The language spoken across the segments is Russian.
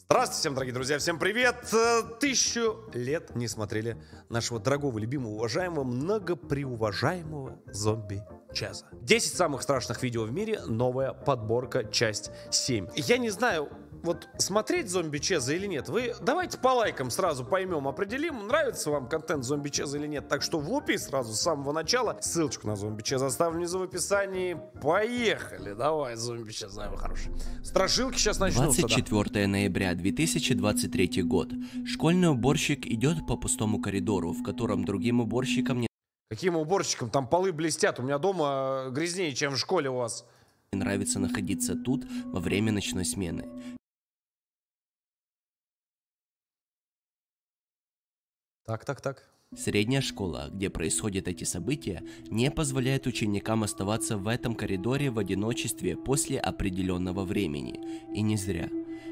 Здравствуйте всем, дорогие друзья, всем привет! 1000 лет не смотрели нашего дорогого, любимого, уважаемого, многопреуважаемого зомби Чеза. 10 самых страшных видео в мире, новая подборка, часть 7. Я не знаю, вот смотреть зомби Чеза или нет. Вы давайте по лайкам сразу поймем, определим, нравится вам контент зомби Чеза или нет. Так что влупи сразу с самого начала. Ссылочку на зомби Чеза оставлю внизу в описании. Поехали, давай, зомби Чез, самый хороший. Страшилки сейчас начнутся. 24 ноября 2023 год. Школьный уборщик идет по пустому коридору, в котором другим уборщикам не Каким уборщикам? Там полы блестят. У меня дома грязнее, чем в школе у вас. нравится находиться тут во время ночной смены. Так. Средняя школа, где происходят эти события, не позволяет ученикам оставаться в этом коридоре в одиночестве после определенного времени. И не зря.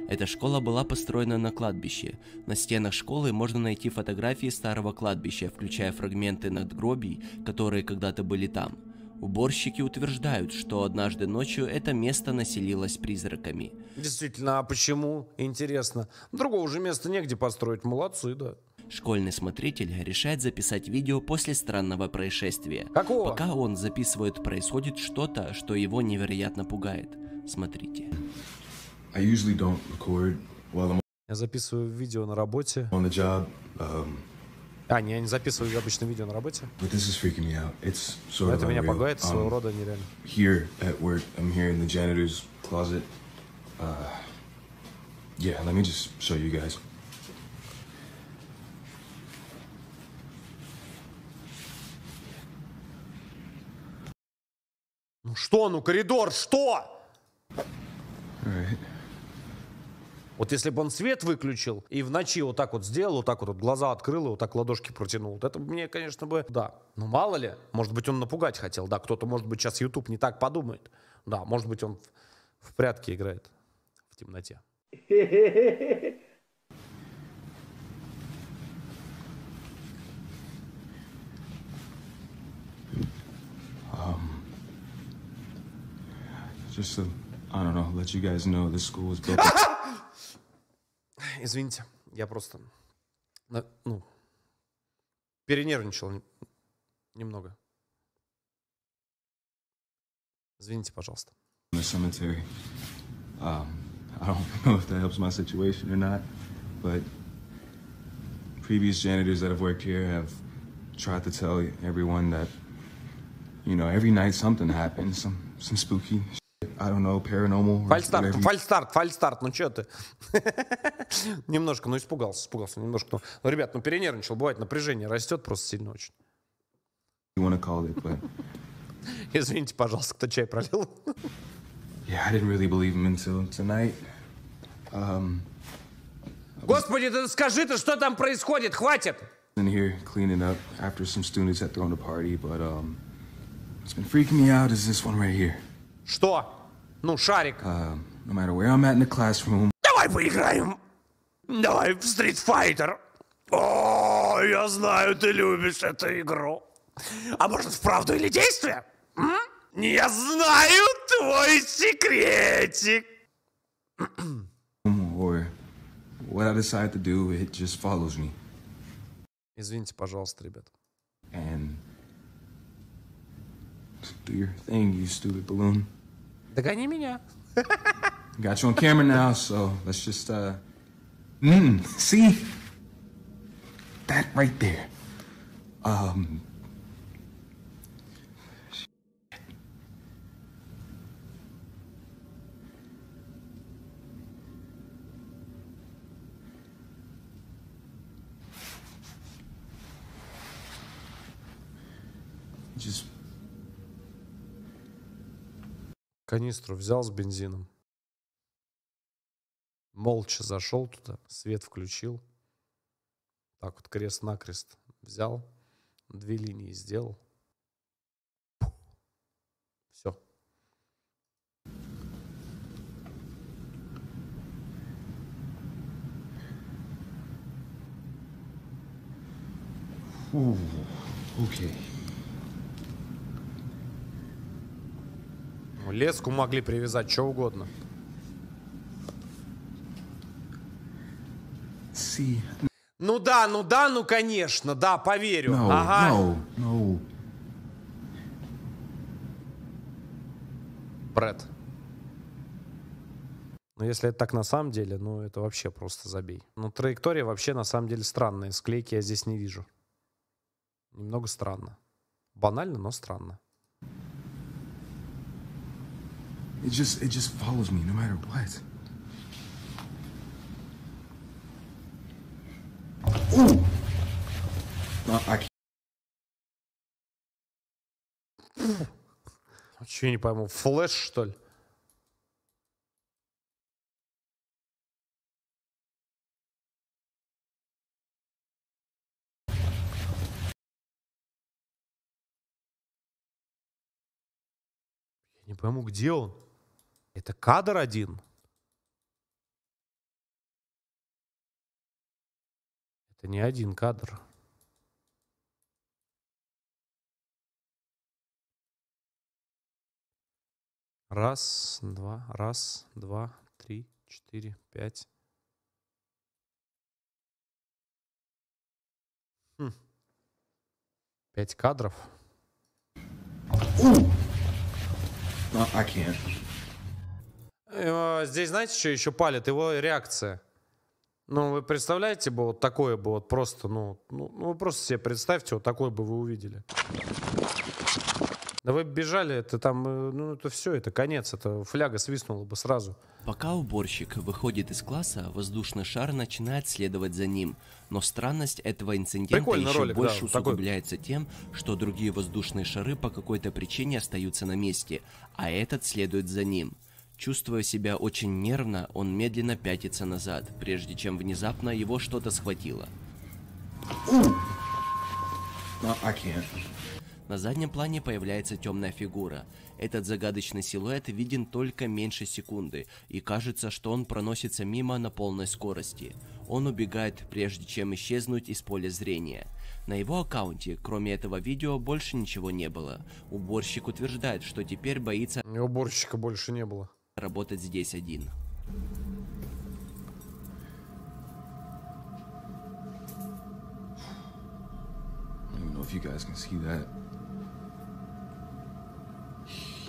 Эта школа была построена на кладбище. На стенах школы можно найти фотографии старого кладбища, включая фрагменты надгробий, которые когда-то были там. Уборщики утверждают, что однажды ночью это место населилось призраками. Действительно, а почему? Интересно. Другого же места негде построить. Молодцы, да. Школьный смотритель решает записать видео после странного происшествия. Какого? Пока он записывает, происходит что-то, что его невероятно пугает. Смотрите. Я записываю видео на работе. On the job, Я не записываю обычно видео на работе. but this is freaking me out. It's sort of Это меня unreal. пугает, своего рода нереально. Here at work, I'm here in the janitor's closet. Yeah, let me just show you guys. Ну что, ну коридор, что? Alright. Вот если бы он свет выключил и в ночи вот так вот сделал, вот так вот глаза открыл и вот так ладошки протянул, вот это мне, конечно, бы, да. Ну мало ли, может быть, он напугать хотел, да, кто-то, может быть, сейчас YouTube не так подумает. Да, может быть, он в прятки играет в темноте. Just to, I don't know, let you guys know this school was built. Извините, я просто, перенервничал немного. Извините, пожалуйста. In the cemetery. I don't know if that helps my situation or not, but previous janitors that have worked here have tried to tell everyone that, you know, every night something happens, some spooky shit, I don't know, paranormal. Фальстарт, ну чё ты? Немножко, испугался немножко. Ну, ребят, перенервничал, бывает, напряжение растет просто сильно очень. You want to call it, but Извините, пожалуйста, кто чай пролил. yeah, I didn't really believe him until tonight. Господи, ты скажи ты, что там происходит, хватит! In here cleaning up after some students had thrown a party, but what's been freaking me out is this one right here. Что? Ну, шарик. No matter where I'm at in the classroom, Давай поиграем. Давай в Street Fighter. О, я знаю, ты любишь эту игру. А может, вправду или действие? Я знаю твой секретик. or what I decide to do, it just follows me. Извините, пожалуйста, ребят. And do your thing, you stupid balloon. Догони меня. Got you on camera now, so let's just see that right there. Just Канистру взял с бензином. Молча зашел туда, свет включил. Так вот крест-накрест взял, 2 линии сделал. Все. okay. Леску могли привязать, что угодно. See. Ну, ну, конечно, да, поверю. No, Ага. no. Брэд. Но если это так на самом деле, ну, это вообще просто забей. Ну, траектория вообще на самом деле странная. Склейки я здесь не вижу. Немного странно. Банально, но странно. It just follows me no matter what. Ooh. No, I can't. Че, я не пойму, флэш, что ли? Я не пойму, где он? Это кадр один? Это не один кадр. Раз, два, три, 4, 5. 5 кадров. No, I can't. Здесь, знаете, что еще палит? Его реакция. Ну, вы представляете бы вот такое бы вот просто, ну вы просто себе представьте, вот такое бы вы увидели. Да вы бежали, это там, ну это все, это конец, это фляга свистнула бы сразу. Пока уборщик выходит из класса, воздушный шар начинает следовать за ним. Но странность этого инцидента Прикольный еще ролик, больше да, такой. усугубляется тем, что другие воздушные шары по какой-то причине остаются на месте, а этот следует за ним. Чувствуя себя очень нервно, он медленно пятится назад, прежде чем внезапно его что-то схватило. No, I can't. На заднем плане появляется темная фигура. Этот загадочный силуэт виден только меньше секунды, и кажется, что он проносится мимо на полной скорости. Он убегает, прежде чем исчезнуть из поля зрения. На его аккаунте, кроме этого видео, больше ничего не было. Уборщик утверждает, что теперь боится Уборщика больше не было. работать здесь один. I don't even know if you guys can see that.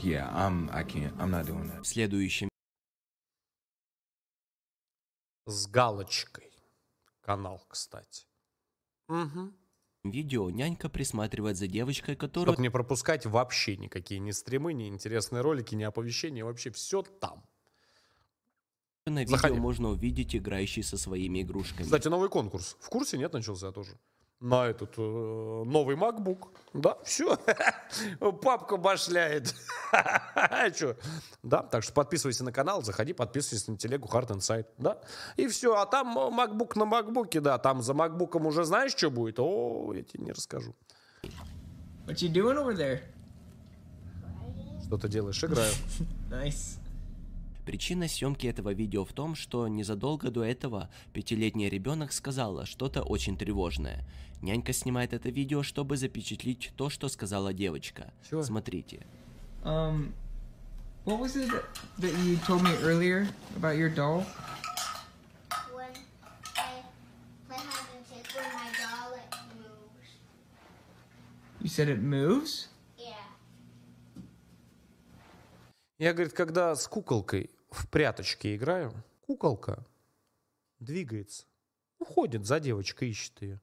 Yeah, I can't. I'm not doing that. В следующем С галочкой. Канал, кстати. Угу. видео нянька присматривает за девочкой, которую Чтобы не пропускать вообще никакие ни стримы, ни интересные ролики, ни оповещения. Вообще все там. на видео Заходи. можно увидеть играющей со своими игрушками. Кстати, новый конкурс. В курсе? Нет, начался тоже. На этот новый MacBook. Да, все. Папка башляет. Че? Да, так что подписывайся на канал, заходи, подписывайся на телегу Hard Insight. Да, и все. А там MacBook на MacBook'е, да, там за MacBook'ом уже знаешь, что будет? О, я тебе не расскажу. What you doing over there? Что ты делаешь? Играю. Nice. Причина съемки этого видео в том, что незадолго до этого 5-летний ребенок сказала что-то очень тревожное. Нянька снимает это видео, чтобы запечатлеть то, что сказала девочка. Чего? Смотрите. What was it that you told me earlier about your doll? When I play hide and seek with my doll, it moves. You said it moves? Yeah. Я, говорит, когда с куколкой в пряточки играю, куколка двигается. Уходит за девочкой, ищет ее.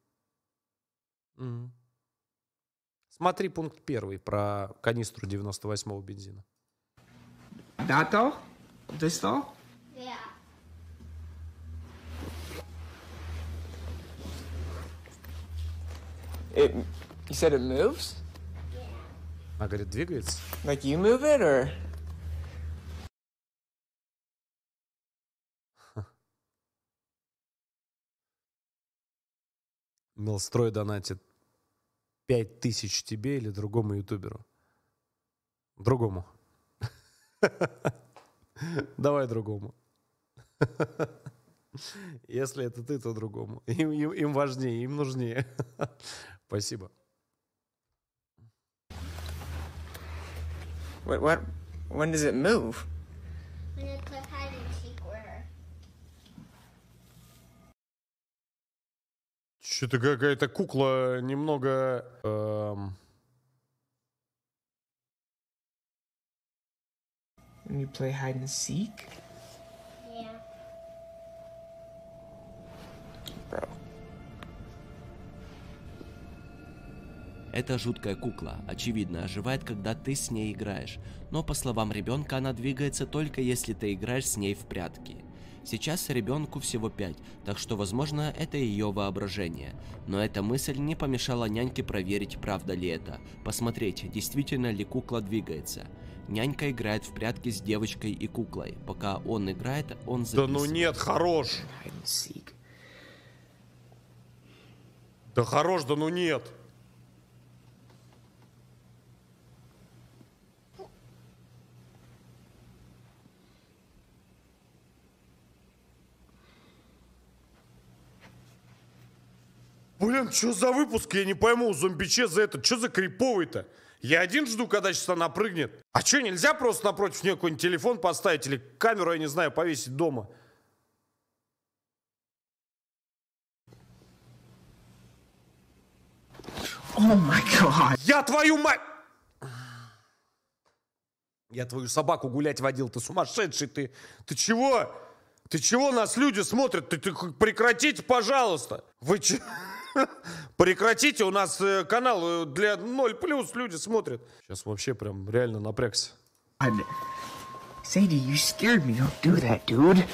Мгм. Смотри пункт 1 про канистру 98-го бензина. That doll? This doll? Yeah. You said it moves? Она говорит, двигается. Like you move it or? Мелстрой донатит 5000 тебе или другому ютуберу. Другому. Давай другому. Если это ты, то другому. Им важнее, им нужнее. Спасибо. What? When does it move? When you play hide and seek with her. Что-то какая-то кукла немного... And you play hide and seek? Yeah. Bro. Эта жуткая кукла, очевидно, оживает, когда ты с ней играешь, но по словам ребенка она двигается только если ты играешь с ней в прятки. Сейчас ребенку всего 5, так что возможно это ее воображение, но эта мысль не помешала няньке проверить, правда ли это, посмотреть, действительно ли кукла двигается. Нянька играет в прятки с девочкой и куклой, пока он играет, он Да записывает. ну нет, хорош. Hide and seek. Да хорош, да ну нет. Блин, что за выпуск, я не пойму, зомби-чез за это, что за криповый-то? Я один жду, когда сейчас она прыгнет. А что, нельзя просто напротив нее какой-нибудь телефон поставить или камеру, я не знаю, повесить дома? Oh my god. Я твою мать! Я твою собаку гулять водил, ты сумасшедший, ты. Ты чего? Ты чего нас люди смотрят? Ты прекратите, пожалуйста. Вы че? Прекратите, у нас канал для 0+, люди смотрят. Сейчас вообще прям реально напрягся. Sadie, you scared me. Don't do that, dude.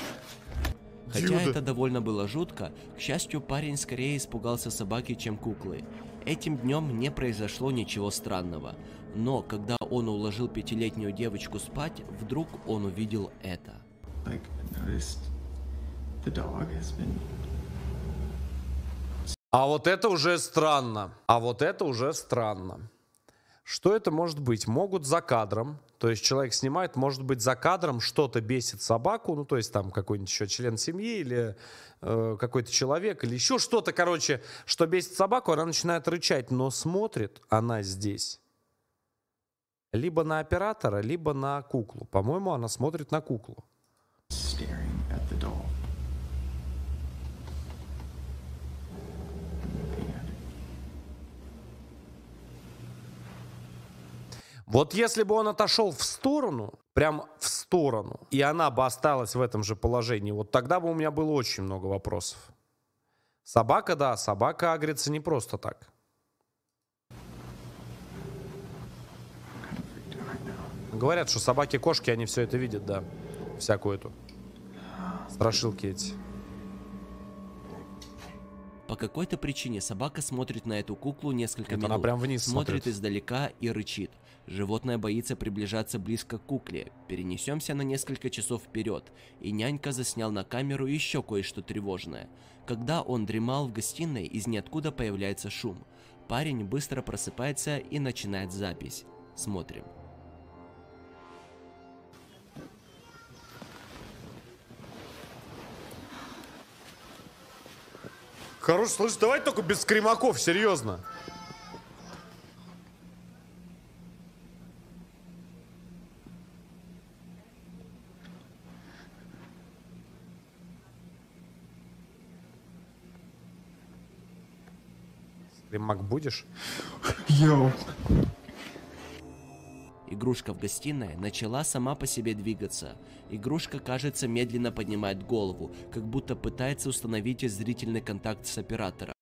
Хотя Дюда. это довольно было жутко, к счастью, парень скорее испугался собаки, чем куклы. Этим днем не произошло ничего странного. Но когда он уложил 5-летнюю девочку спать, вдруг он увидел это. Like, I noticed the dog has been. А вот это уже странно. А вот это уже странно. Что это может быть? Могут за кадром, то есть человек снимает, может быть за кадром что-то бесит собаку, ну то есть там какой-нибудь еще член семьи или какой-то человек, или еще что-то, короче, что бесит собаку, она начинает рычать, но смотрит она здесь либо на оператора, либо на куклу. По-моему, она смотрит на куклу. Staring at the doll. Looking at it. Вот если бы он отошел в сторону, прям в сторону, и она бы осталась в этом же положении, вот тогда бы у меня было очень много вопросов. Собака, да, собака агрится не просто так. Говорят, что собаки-кошки, они все это видят, да. Всякую эту. Страшилки эти. По какой-то причине собака смотрит на эту куклу несколько Это минут. она прям вниз смотрит смотрит. издалека и рычит. Животное боится приближаться близко к кукле. Перенесемся на несколько часов вперед, и нянька заснял на камеру еще кое-что тревожное. Когда он дремал в гостиной, из ниоткуда появляется шум. Парень быстро просыпается и начинает запись. Смотрим. Хорош, слышь, давай только без скримаков, серьезно. Скримак будешь? Yo. Игрушка в гостиной начала сама по себе двигаться. Игрушка, кажется, медленно поднимает голову, как будто пытается установить зрительный контакт с оператором.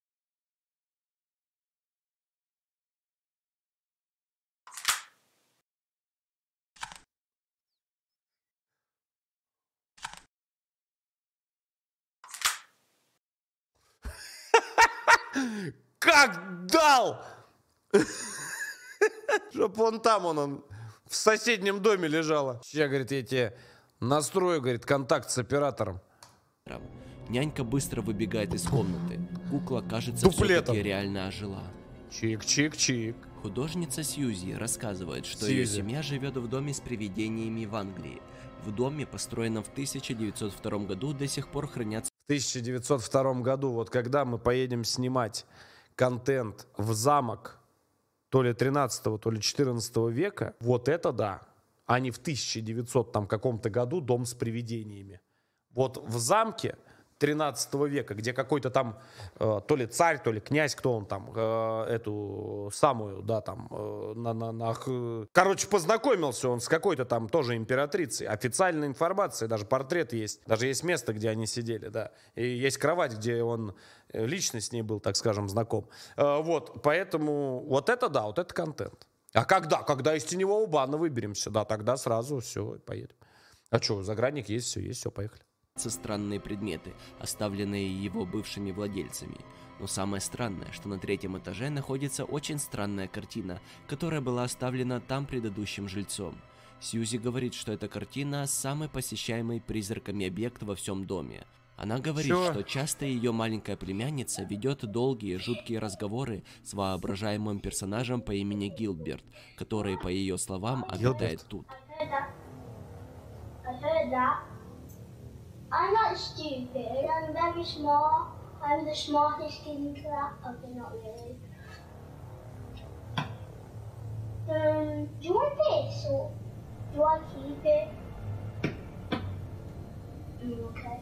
Как дал! Чтоб он там, он в соседнем доме лежала. Сейчас, говорит, я тебе настрою, говорит, контакт с оператором. Нянька быстро выбегает из комнаты. Кукла, кажется, Дуплетом. все-таки реально ожила. Чик-чик-чик. Художница Сьюзи рассказывает, что ее Сьюзи. семья живет в доме с привидениями в Англии. В доме, построенном в 1902 году, до сих пор хранятся В 1902 году, вот когда мы поедем снимать контент в замок то ли 13, то ли 14 века, вот это да. А не в 1900 там каком-то году дом с привидениями. Вот в замке 13 века, где какой-то там то ли царь, то ли князь, кто он там, эту самую, да, там, короче, познакомился он с какой-то там тоже императрицей. Официальная информация, даже портрет есть, даже есть место, где они сидели, да. И есть кровать, где он лично с ней был, так скажем, знаком. Вот, поэтому вот это да, вот это контент. А когда из теневого бана выберемся, да, тогда сразу все, поедем. А что, загранник есть, все, поехали. Странные предметы, оставленные его бывшими владельцами. Но самое странное, что на 3-м этаже находится очень странная картина, которая была оставлена там предыдущим жильцом. Сьюзи говорит, что эта картина – самый посещаемый призраками объект во всем доме. Она говорит, что часто ее маленькая племянница ведет долгие, жуткие разговоры с воображаемым персонажем по имени Гилберт, который, по ее словам, обитает тут. I'm not stupid, I'm very smart. I'm the smartest kid in class. Okay, not really. Do you want this or do I keep it? Okay.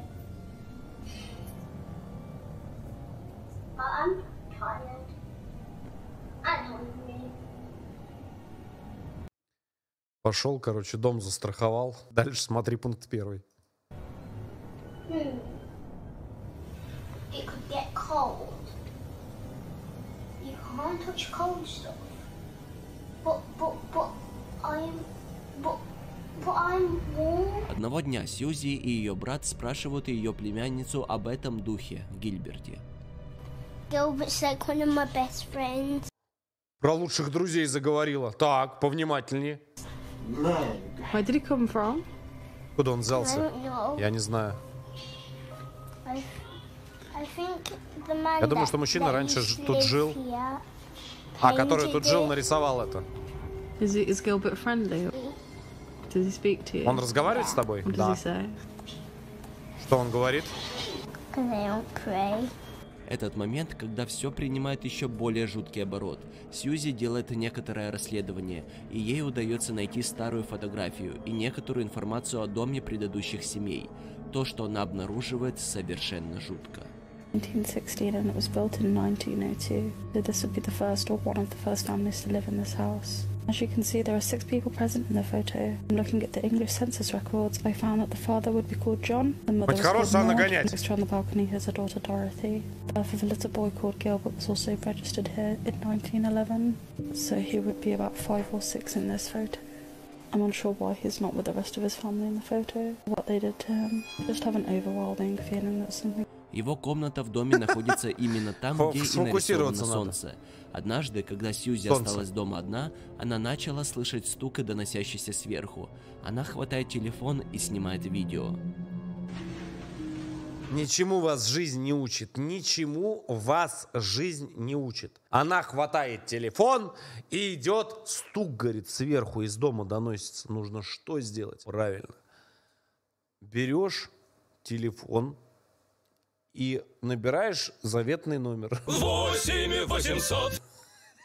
I'm tired. I'm hungry. Пошел, короче, дом застраховал. Дальше смотри пункт 1. It could get cold. You can't touch cold stuff. But I'm warm. Одного дня Сьюзи и ее брат спрашивают ее племянницу об этом духе, Гильберте. Gilbert's like one of my best friends. Про лучших друзей заговорила. Так, повнимательнее. Where did he come from? Куда он I взялся? don't know. Я не знаю. I think the man Я думаю, that- что мужчина that раньше used to тут live жил. here Который тут painted жил, it. нарисовал это. Is Gilbert friendly? Does he speak to you? Он разговаривает с тобой? What does Да. he say? Что он говорит? 'Cause I don't pray. Этот момент, когда все принимает еще более жуткий оборот. Сьюзи делает некоторое расследование, и ей удается найти старую фотографию и некоторую информацию о доме предыдущих семей. То, что она обнаруживает, совершенно жутко. 1916 and it was built in 1902. So this would be the first or one of the first families to live in this house. As you can see, there are 6 people present in the photo. Looking at the English census records, I found that the father would be called John, the mother was called Maud, next to on the balcony is her daughter Dorothy. The birth of a little boy called Gilbert was also registered here in 1911. So he would be about 5 or 6 in this photo. I'm unsure why he's not with the rest of his family in the photo. What they did to him. I just have an overwhelming feeling that something... Его комната в доме находится именно там, где и нарисовано Сфокусироваться надо. солнце. Однажды, когда Сьюзи Солнце. осталась дома одна, она начала слышать стук, доносящийся сверху. Она хватает телефон и снимает видео. Ничему вас жизнь не учит. Ничему вас жизнь не учит. Она хватает телефон и идет. Стук, говорит, сверху из дома доносится. Нужно что сделать? Правильно. Берешь телефон и набираешь заветный номер. 8800.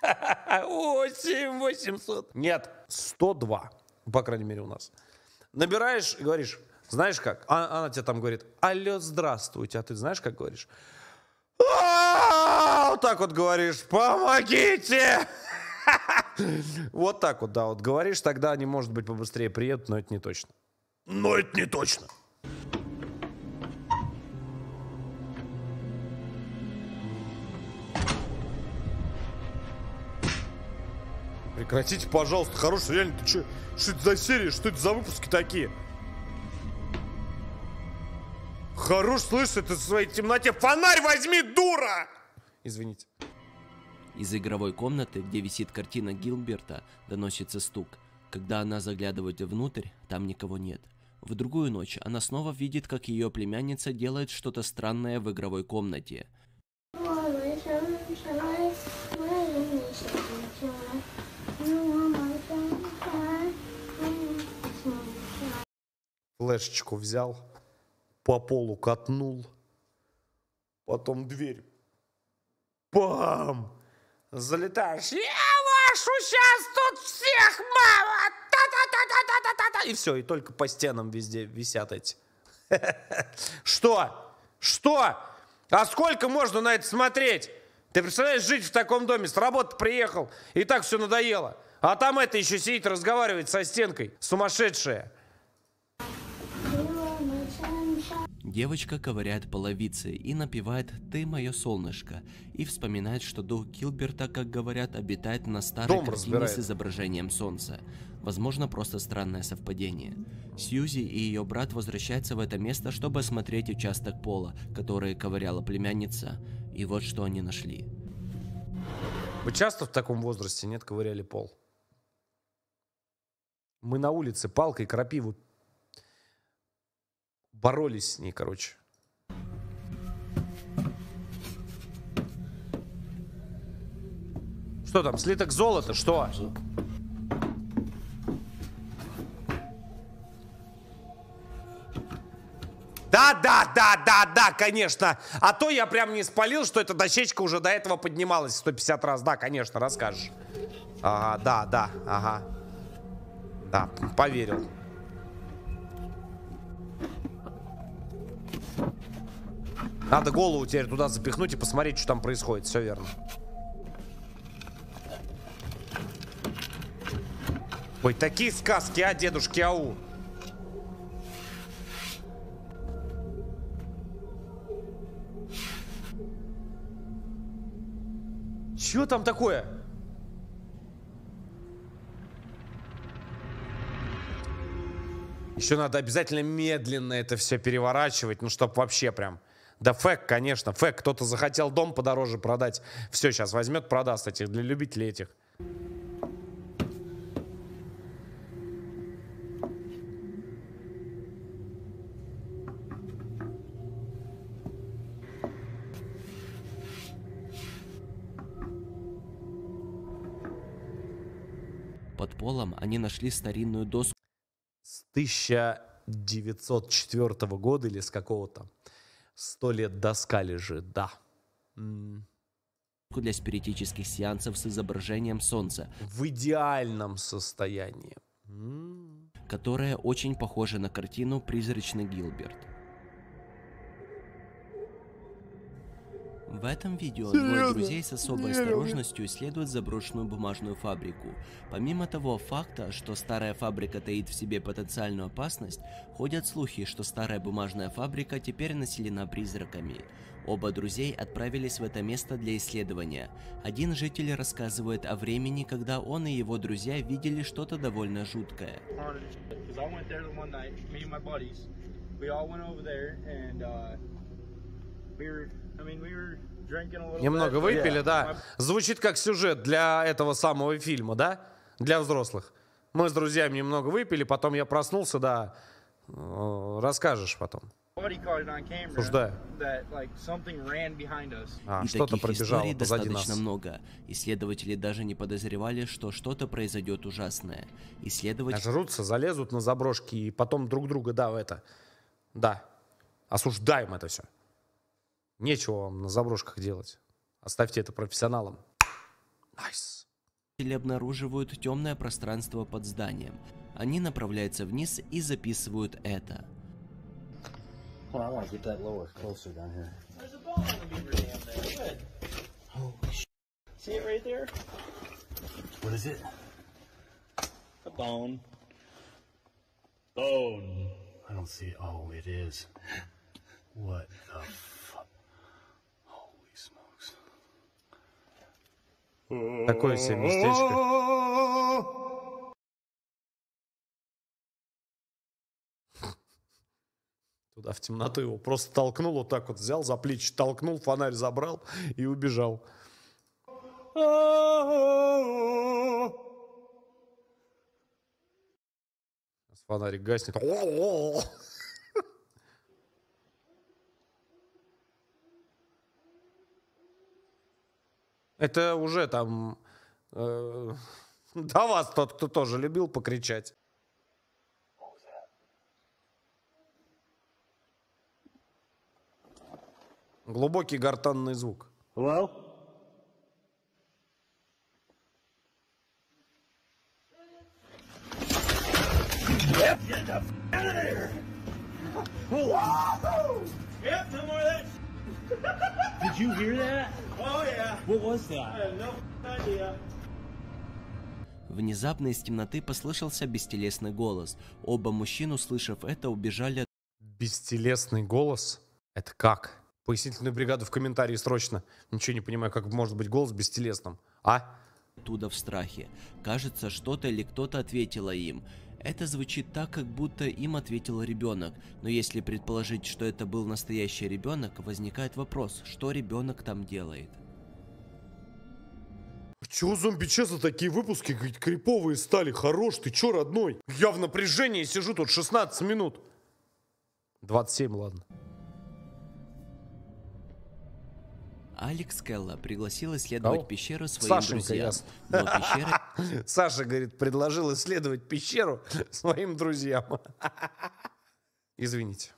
8800. Нет, 102. По крайней мере, у нас. Набираешь и говоришь, знаешь как? Она тебе там говорит, алло, здравствуйте. А ты знаешь, как говоришь? Вот так вот говоришь, помогите! Вот так вот, да, вот говоришь, тогда они, может быть, побыстрее приедут, но это не точно. Но это не точно. Прекратите, пожалуйста, хорош, реально, ты что это за серия, что это за выпуски такие? Хорош, слышь, ты в своей темноте фонарь возьми, дура! Извините. Из игровой комнаты, где висит картина Гилберта, доносится стук. Когда она заглядывает внутрь, там никого нет. В другую ночь она снова видит, как ее племянница делает что-то странное в игровой комнате. Флешечку взял, по полу катнул, потом дверь. Бам! Залетаешь. Я вашу сейчас тут всех, мама! Та-та-та-та-та-та-та! И все, и только по стенам везде висят эти. Что? Что? А сколько можно на это смотреть? Ты представляешь, жить в таком доме, с работы приехал, и так все надоело. А там это еще сидит, разговаривает со стенкой. Сумасшедшая. Девочка ковыряет половицы и напевает «Ты мое солнышко» и вспоминает, что дух Гилберта, как говорят, обитает на старой Дом картине разбирает. с изображением солнца. Возможно, просто странное совпадение. Сьюзи и ее брат возвращаются в это место, чтобы осмотреть участок пола, который ковыряла племянница. И вот что они нашли. Вы часто в таком возрасте, нет, ковыряли пол? Мы на улице палкой крапиву боролись с ней, короче. Что там, слиток золота, что? Да, конечно. А то я прям не спалил, что эта дощечка уже до этого поднималась 150 раз. Да, конечно, расскажешь. Ага, да, ага. Да, поверил. Надо голову теперь туда запихнуть и посмотреть, что там происходит. Все верно. Ой, такие сказки, а, дедушки Ау. Чё там такое? Еще надо обязательно медленно это все переворачивать, ну, чтоб вообще прям... Да фэк, конечно, фэк. Кто-то захотел дом подороже продать. Все, сейчас возьмет, продаст этих, для любителей этих. Под полом они нашли старинную доску С 1904 года или с какого-то. 100 лет доска лежит, да. для спиритических сеансов с изображением солнца, В идеальном состоянии. которая очень похожа на картину «Призрачный Гилберт». В этом видео двое друзей с особой осторожностью исследуют заброшенную бумажную фабрику. Помимо того факта, что старая фабрика таит в себе потенциальную опасность, ходят слухи, что старая бумажная фабрика теперь населена призраками. Оба друзей отправились в это место для исследования. Один житель рассказывает о времени, когда он и его друзья видели что-то довольно жуткое. Немного выпили, да. Звучит как сюжет для этого самого фильма, да? Для взрослых. Мы с друзьями немного выпили, потом я проснулся, да. Расскажешь потом. Осуждаю. И Что-то таких пробежало историй позади достаточно нас. много. Исследователи даже не подозревали, что что-то произойдет ужасное. Исследователи Жрутся, залезут на заброшки и потом друг друга, да, в это. Да. Осуждаем это все. Нечего вам на заброшках делать. Оставьте это профессионалам. Найс. обнаруживают темное пространство под зданием. Они направляются вниз и записывают это. Hold on, I want to get that lower, closer down here. There's a bone on the beaver dam there. Good. Holy sh**. See it right there? What is it? A bone. Bone. I don't see it. Oh, it is. What the fuck? Holy smokes. Такое себе местечко. Туда в темноту его просто толкнул, вот так вот взял за плечи, толкнул, фонарь забрал и убежал. Фонарик гаснет. Это уже там до вас тот, кто тоже любил покричать. Глубокий гортанный звук. Hello? Get the f out of there! Yep, no more of that. Did you hear that? Oh yeah. What was that? I have no idea. Внезапно из темноты послышался бестелесный голос. Оба мужчин, услышав это, убежали. Бестелесный голос? Это как? Пояснительную бригаду в комментарии срочно. Ничего не понимаю, как может быть голос бестелесным. А? Оттуда в страхе. Кажется, что-то или кто-то ответило им. Это звучит так, как будто им ответил ребенок. Но если предположить, что это был настоящий ребенок, возникает вопрос, что ребенок там делает. Чего зомби-чеза такие выпуски криповые стали? Хорош, ты чё, родной? Я в напряжении сижу тут 16 минут. 27, ладно. Алекс Келла пригласил исследовать Кого? пещеру своим Сашенька, друзьям. ясно. Но пещера... Саша, говорит, предложил исследовать пещеру своим друзьям. Извините.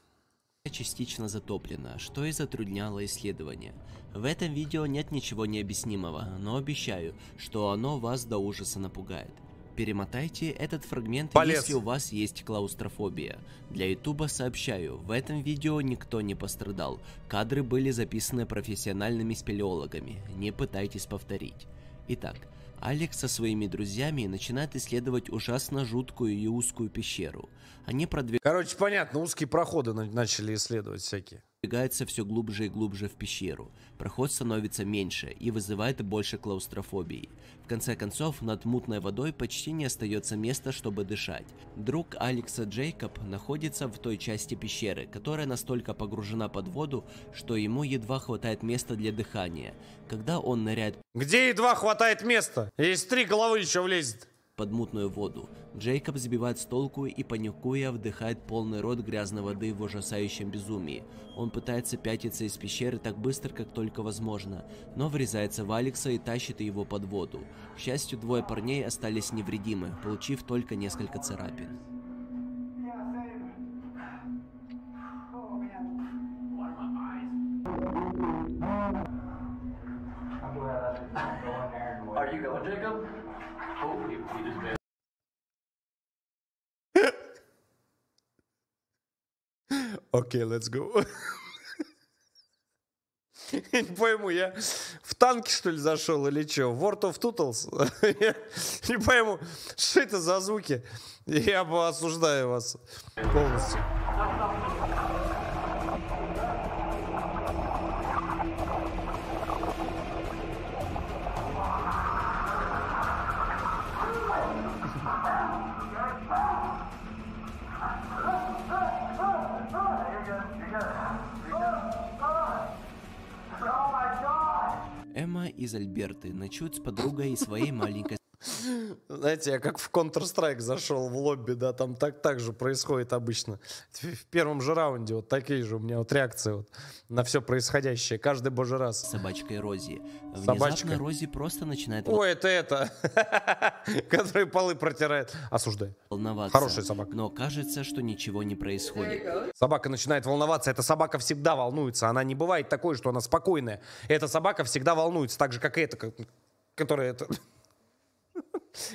частично затоплена, что и затрудняло исследование. В этом видео нет ничего необъяснимого, но обещаю, что оно вас до ужаса напугает. Перемотайте этот фрагмент, если у вас есть клаустрофобия. Для ютуба сообщаю, в этом видео никто не пострадал. Кадры были записаны профессиональными спелеологами, не пытайтесь повторить. Итак, Алекс со своими друзьями начинает исследовать ужасно жуткую и узкую пещеру. Они Короче, понятно, узкие проходы начали исследовать всякие. Продвигаются все глубже и глубже в пещеру. Проход становится меньше и вызывает больше клаустрофобии. В конце концов, над мутной водой почти не остается места, чтобы дышать. Друг Алекса Джейкоб находится в той части пещеры, которая настолько погружена под воду, что ему едва хватает места для дыхания. Когда он ныряет... Где едва хватает места? Есть 3 головы еще влезет. Под мутную воду, Джейкоб сбивает с толку и, паникуя, вдыхает полный рот грязной воды в ужасающем безумии. Он пытается пятиться из пещеры так быстро, как только возможно, но врезается в Алекса и тащит его под воду. К счастью, 2 парней остались невредимы, получив только несколько царапин. Are you going, Jacob? Окей, let's go. Я не пойму, я в танке, что ли, зашел или что? World of Tootles? Я не пойму, что это за звуки. Я осуждаю вас полностью. Эмма из Альберты ночует с подругой и своей маленькой... Знаете, я как в Counter-Strike зашел в лобби, да, там так же происходит обычно. В первом же раунде вот такие же у меня вот реакции вот на все происходящее, каждый божий раз. Собачкой Рози. Собачка? Внезапно Рози просто начинает... Ой, это, который полы протирает. Осуждаю. Волноваться. Хорошая собака. Но кажется, что ничего не происходит. Собака начинает волноваться. Эта собака всегда волнуется. Она не бывает такой, что она спокойная. Эта собака всегда волнуется, так же, как и эта, которая...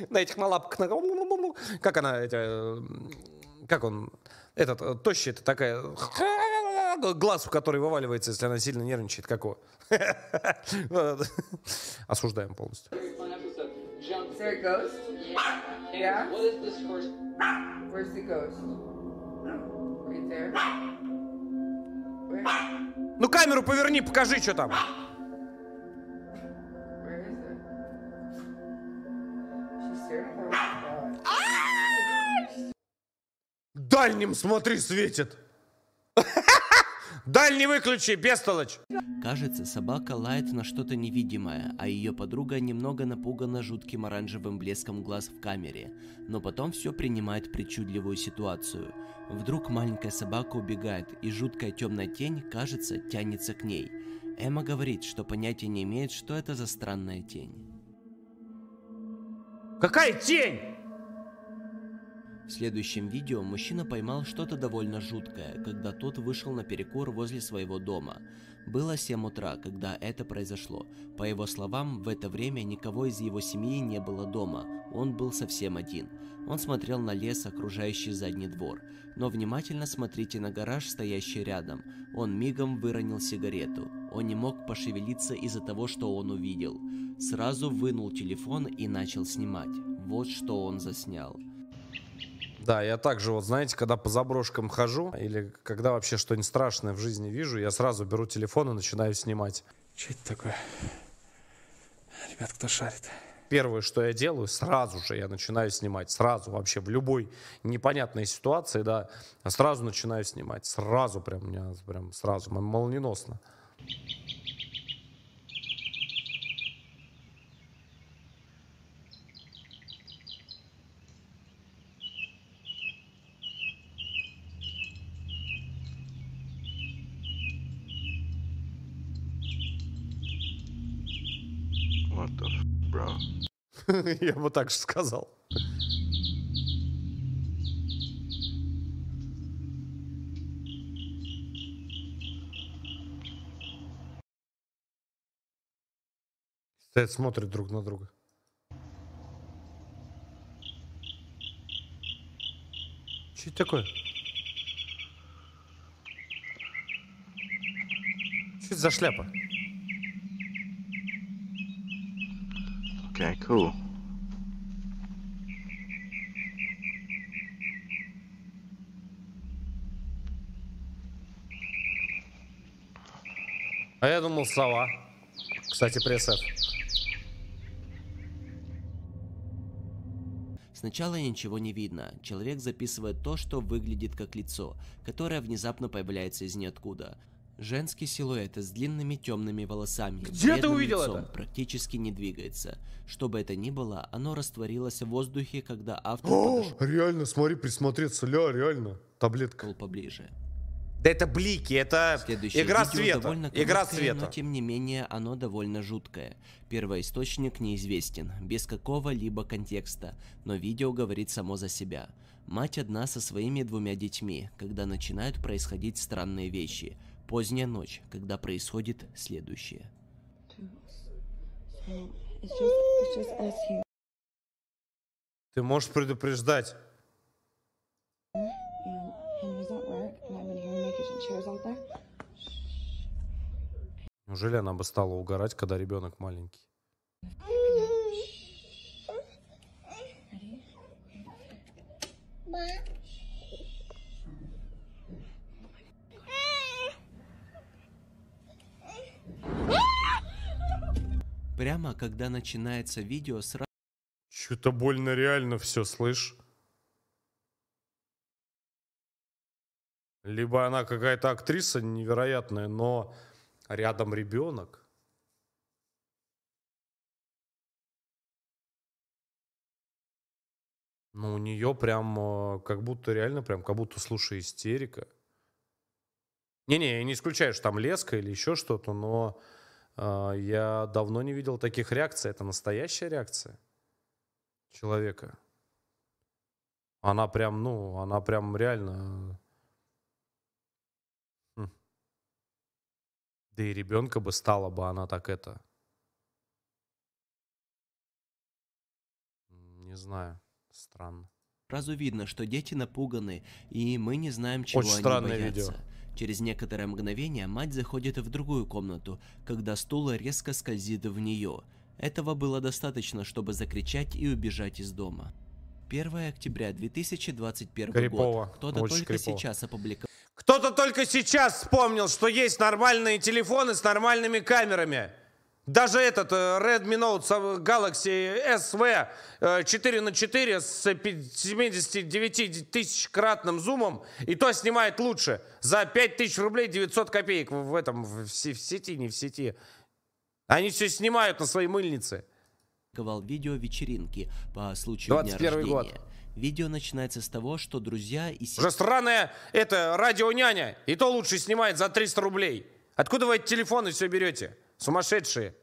На этих на лапках, как она, как он, этот, тощий, это такая, глаз, в который вываливается, если она сильно нервничает, какого. Осуждаем полностью. Ну камеру поверни, покажи, что там. Дальним смотри, светит. Дальний выключи, бестолочь. Кажется, собака лает на что-то невидимое, а ее подруга немного напугана жутким оранжевым блеском глаз в камере. Но потом все принимает причудливую ситуацию. Вдруг маленькая собака убегает, и жуткая темная тень, кажется, тянется к ней. Эмма говорит, что понятия не имеет, что это за странная тень. Какая тень? В следующем видео мужчина поймал что-то довольно жуткое, когда тот вышел на перекур возле своего дома. Было 7 утра, когда это произошло. По его словам, в это время никого из его семьи не было дома, он был совсем один. Он смотрел на лес, окружающий задний двор. Но внимательно смотрите на гараж, стоящий рядом. Он мигом выронил сигарету. Он не мог пошевелиться из-за того, что он увидел. Сразу вынул телефон и начал снимать. Вот что он заснял. Да, я также, вот знаете, когда по заброшкам хожу, или когда вообще что-нибудь страшное в жизни вижу, я сразу беру телефон и начинаю снимать. Что это такое? Ребят, кто шарит? Первое, что я делаю, сразу же я начинаю снимать. Сразу вообще в любой непонятной ситуации, да, сразу начинаю снимать. Сразу прям, у меня прям сразу, молниеносно. What the bro? Я бы так же сказал. Стоят, смотрят друг на друга. Что это такое? Что это за шляпа? Okay, cool. А я думал, сова. Кстати, пресс-эф. Сначала ничего не видно. Человек записывает то, что выглядит как лицо, которое внезапно появляется из ниоткуда. Женский силуэт с длинными темными волосами. Где ты увидел лицом, это? практически не двигается. Что бы это ни было, оно растворилось в воздухе, когда автор подошел Реально, смотри, присмотреться, реально. Таблетка. поближе. Да это блики, это Следующее игра видео света. довольно Игра короткое, света. но тем не менее оно довольно жуткое. Первоисточник неизвестен, без какого-либо контекста, но видео говорит само за себя. Мать одна со своими 2 детьми, когда начинают происходить странные вещи. Поздняя ночь, когда происходит следующее. Ты можешь предупреждать. Неужели она бы стала угорать, когда ребенок маленький? Прямо когда начинается видео, сразу Что-то больно реально все, слышь? Либо она какая-то актриса невероятная, но рядом ребенок. Ну, у нее прям как будто реально, прям как будто, слушай, истерика. Не-не, я не исключаю, что там леска или еще что-то, но я давно не видел таких реакций. Это настоящая реакция человека. Она прям, ну, она прям реально... Да и ребенка бы стала бы она так это... Не знаю. Странно. сразу видно, что дети напуганы, и мы не знаем, чего Очень они странное боятся. видео. Через некоторое мгновение мать заходит в другую комнату, когда стул резко скользит в нее. Этого было достаточно, чтобы закричать и убежать из дома. 1 октября 2021 Крипово. год. Кто-то Очень только крипово. сейчас опубликовал Кто-то только сейчас вспомнил, что есть нормальные телефоны с нормальными камерами. Даже этот Redmi Note Galaxy SV 4×4 с 79 тысячкратным зумом, и то снимает лучше. За 5000 рублей 900 копеек в этом, в сети, не в сети. Они все снимают на своей мыльнице. видео вечеринки по случаю дня 21 рождения. год. Видео начинается с того, что друзья и Уже сраная это радионяня, и то лучше снимает за 300 рублей. Откуда вы эти телефоны все берете? Сумасшедшие.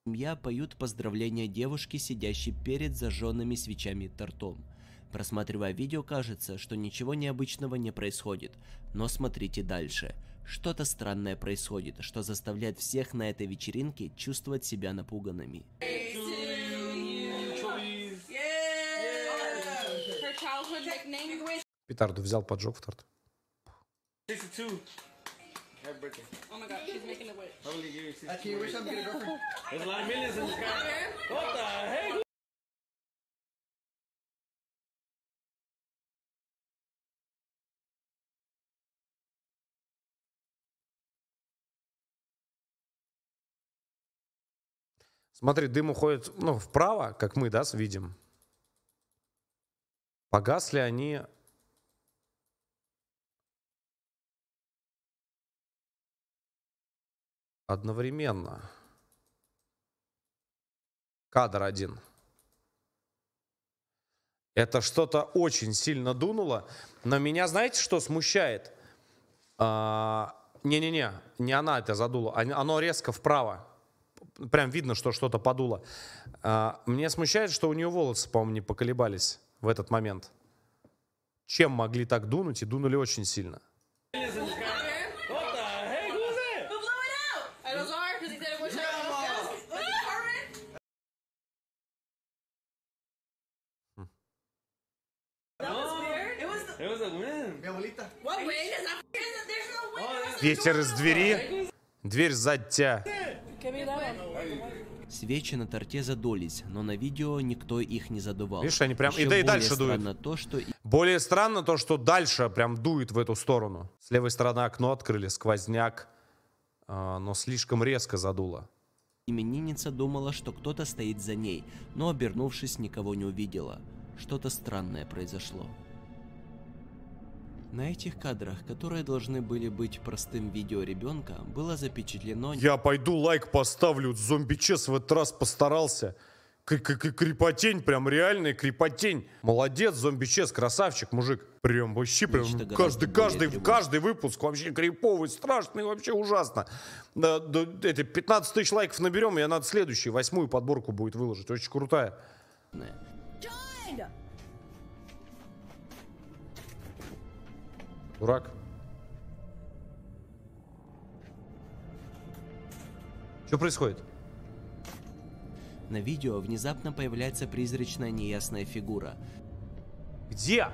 семья поют поздравления девушке, сидящей перед зажженными свечами и тортом. Просматривая видео, кажется, что ничего необычного не происходит. Но смотрите дальше. Что-то странное происходит, что заставляет всех на этой вечеринке чувствовать себя напуганными. Петарду взял, поджег в торт. 62. Happy birthday. Oh my god, she's making it wait. Probably give you 62. Can you wish I'm getting a girlfriend? There's a lot of millions in the sky. What the heck? Смотри, дым уходит, ну, вправо, как мы, да, видим. Погасли они... одновременно. Кадр один. Это что-то очень сильно дунуло. Но меня, знаете, что смущает? Не-не-не, не она это задула. Оно резко вправо. Прям видно, что что-то подуло. Меня смущает, что у нее волосы, по-моему, не поколебались в этот момент. Чем могли так дунуть? И дунули очень сильно. Ветер из двери. Дверь сзади тебя. Свечи на торте задулись, но на видео никто их не задувал. Видишь, они прям Еще и дальше дуют. Более странно то, что дальше прям дует в эту сторону. С левой стороны окно открыли, сквозняк, но слишком резко задуло. Именинница думала, что кто-то стоит за ней, но, обернувшись, никого не увидела. Что-то странное произошло. На этих кадрах, которые должны были быть простым видео ребенка, было запечатлено... Я пойду лайк поставлю, зомби-чес в этот раз постарался. Крепотень, прям реальный крепотень. Молодец, зомби-чес, красавчик, мужик. Прям вообще, прям каждый выпуск вообще криповый, страшный, вообще ужасно. Эти 15 тысяч лайков наберем, и надо следующую, 8-ю подборку будет выложить. Очень крутая. Дурак. Что происходит? На видео внезапно появляется призрачная неясная фигура. Где?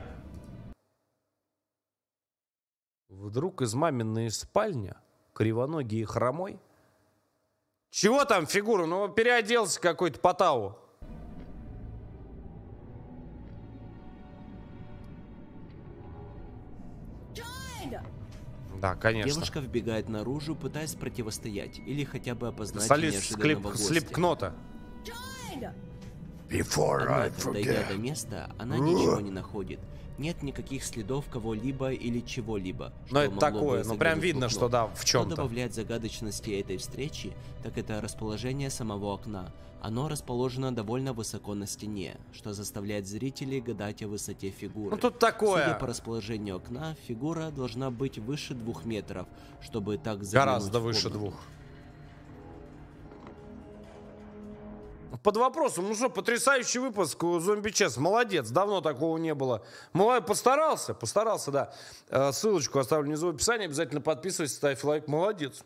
Вдруг из маминой спальни, кривоногий и хромой. Чего там фигура? Ну, переоделся какой-то Потау. Да, конечно. Девушка вбегает наружу, пытаясь противостоять или хотя бы опознать солист неожиданного гостя. Слипкнота. Однако, дойдя до места, она ничего не находит. Нет никаких следов кого-либо или чего-либо. Но это такое, ну прям видно, что да, в чем-то. Что добавляет загадочности этой встречи, так это расположение самого окна. Оно расположено довольно высоко на стене, что заставляет зрителей гадать о высоте фигуры. Ну тут такое. Судя по расположению окна, фигура должна быть выше 2 метров, чтобы так заглянуть гораздо выше 2. Под вопросом, ну что, потрясающий выпуск у зомби-чес, молодец, давно такого не было. Постарался, да. Ссылочку оставлю внизу в описании, обязательно подписывайся, ставь лайк, молодец.